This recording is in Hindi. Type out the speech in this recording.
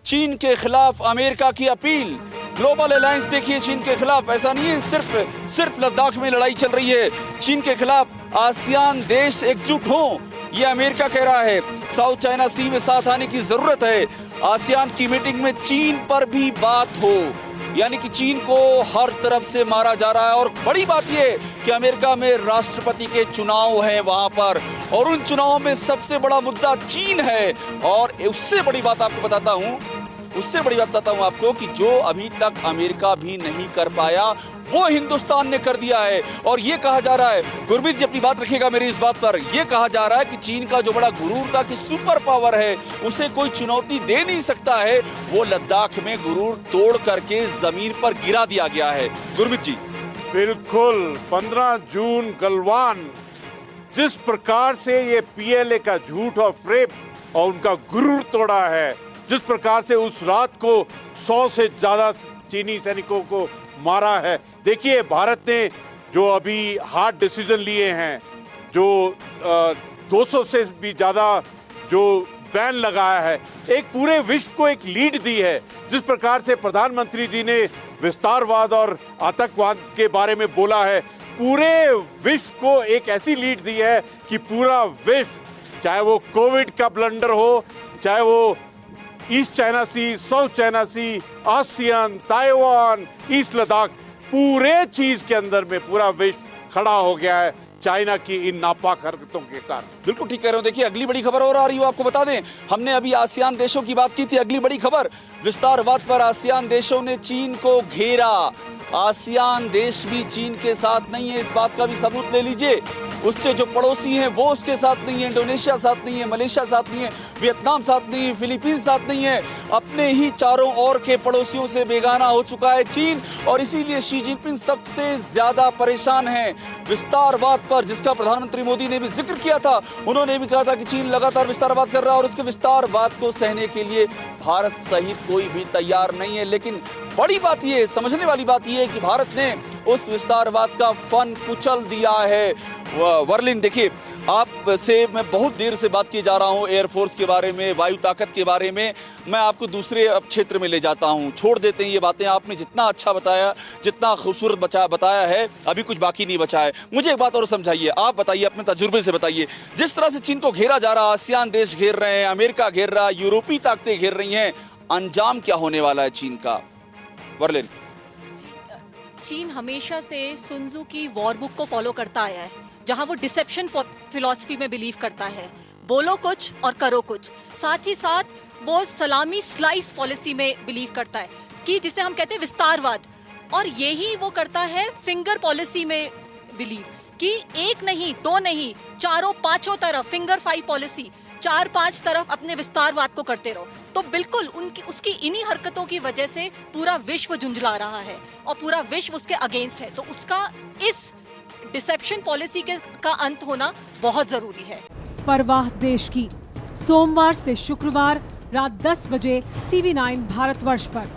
चीन के खिलाफ अमेरिका की अपील। ग्लोबल अलायंस देखिए चीन के खिलाफ, ऐसा नहीं है सिर्फ लद्दाख में लड़ाई चल रही है। चीन के खिलाफ आसियान देश एकजुट हों, ये अमेरिका कह रहा है। साउथ चाइना सी में साथ आने की जरूरत है। आसियान की मीटिंग में चीन पर भी बात हो, यानी कि चीन को हर तरफ से मारा जा रहा है। और बड़ी बात यह कि अमेरिका में राष्ट्रपति के चुनाव हैं वहां पर, और उन चुनावों में सबसे बड़ा मुद्दा चीन है। और उससे बड़ी बात आपको बताता हूं आपको कि जो अभी तक अमेरिका भी नहीं कर पाया वो हिंदुस्तान ने कर दिया है। और ये कहा जा रहा है, गुरमीत जी अपनी बात रखिएगा मेरी इस बात पर, ये कहा जा रहा है कि चीन का जो बड़ा गुरूर था कि सुपर पावर है, उसे कोई चुनौती दे नहीं सकता है, वो लद्दाख में गुरूर तोड़ करके जमीन पर गिरा दिया गया है। गुरमीत जी बिल्कुल 15 जून गलवान जिस प्रकार से ये पीएलए का झूठ और फ्रेब और उनका गुरूर तोड़ा है, जिस प्रकार से उस रात को 100 से ज्यादा चीनी सैनिकों को मारा है। देखिए भारत ने जो अभी हार्ड डिसीजन लिए हैं, जो 200 से भी ज्यादा जो बैन लगाया है, एक पूरे विश्व को एक लीड दी है। जिस प्रकार से प्रधानमंत्री जी ने विस्तारवाद और आतंकवाद के बारे में बोला है, पूरे विश्व को एक ऐसी लीड दी है कि पूरा विश्व, चाहे वो कोविड का ब्लंडर हो, चाहे वो ईस्ट चाइना सी, साउथ चाइना सी, आसियान, ताइवान, ईस्ट लद्दाख, पूरे चीज के अंदर में पूरा विश्व खड़ा हो गया है चाइना की इन नापाक हरकतों के कारण। बिल्कुल ठीक कह रहे हो। देखिए अगली बड़ी खबर और आ रही हो, आपको बता दें, हमने अभी आसियान देशों की बात की थी। अगली बड़ी खबर, विस्तारवाद पर आसियान देशों ने चीन को घेरा। आसियान देश भी चीन के साथ नहीं है, इस बात का भी सबूत ले लीजिए। उसके जो पड़ोसी हैं वो उसके साथ नहीं है, इंडोनेशिया साथ नहीं है, मलेशिया साथ नहीं है, वियतनाम साथ नहीं है, फिलीपींस साथ नहीं है। अपने ही चारों ओर के पड़ोसियों से बेगाना हो चुका है चीन, और इसीलिए शी जिनपिंग सबसे ज्यादा परेशान है। विस्तारवाद पर जिसका प्रधानमंत्री मोदी ने भी जिक्र किया था, उन्होंने भी कहा था कि चीन लगातार विस्तारवाद कर रहा है और उसके विस्तारवाद को सहने के लिए भारत सहित कोई भी तैयार नहीं है। लेकिन बड़ी बात यह, समझने वाली बात यह है कि भारत ने उस विस्तारवाद का फन कुचल दिया है। वर्लिन देखिए, आपसे मैं बहुत देर से बात किए जा रहा हूं एयरफोर्स के बारे में, वायु ताकत के बारे में। मैं आपको दूसरे क्षेत्र में ले जाता हूं, छोड़ देते हैं ये बातें। आपने जितना अच्छा बताया, जितना खूबसूरत बताया है, अभी कुछ बाकी नहीं बचा है। मुझे एक बात और समझाइए, आप बताइए, अपने तजुर्बे से बताइए, जिस तरह से चीन को घेरा जा रहा है, आसियान देश घेर रहे हैं, अमेरिका घेर रहा है, यूरोपीय ताकतें घेर रही हैं, अंजाम क्या होने वाला है चीन का? वर्लिन। चीन हमेशा से सुनजू की वॉर बुक को फॉलो करता आया है, जहां वो डिसेप्शन फिलॉसफी में बिलीव करता है, बोलो कुछ और करो कुछ। साथ ही साथ वो सलामी स्लाइस पॉलिसी में बिलीव करता है, कि जिसे हम कहते हैं विस्तारवाद, और यही वो करता है फिंगर पॉलिसी में बिलीव, कि एक नहीं, दो नहीं, चारों पांचों तरफ फिंगर 5 पॉलिसी, 4-5 तरफ अपने विस्तारवाद को करते रहो। तो बिल्कुल उसकी इन्हीं हरकतों की वजह से पूरा विश्व झुंझला रहा है और पूरा विश्व उसके अगेंस्ट है। तो उसका इस डिसेप्शन पॉलिसी का अंत होना बहुत जरूरी है। परवाह देश की, सोमवार से शुक्रवार रात 10 बजे TV9 भारतवर्ष पर।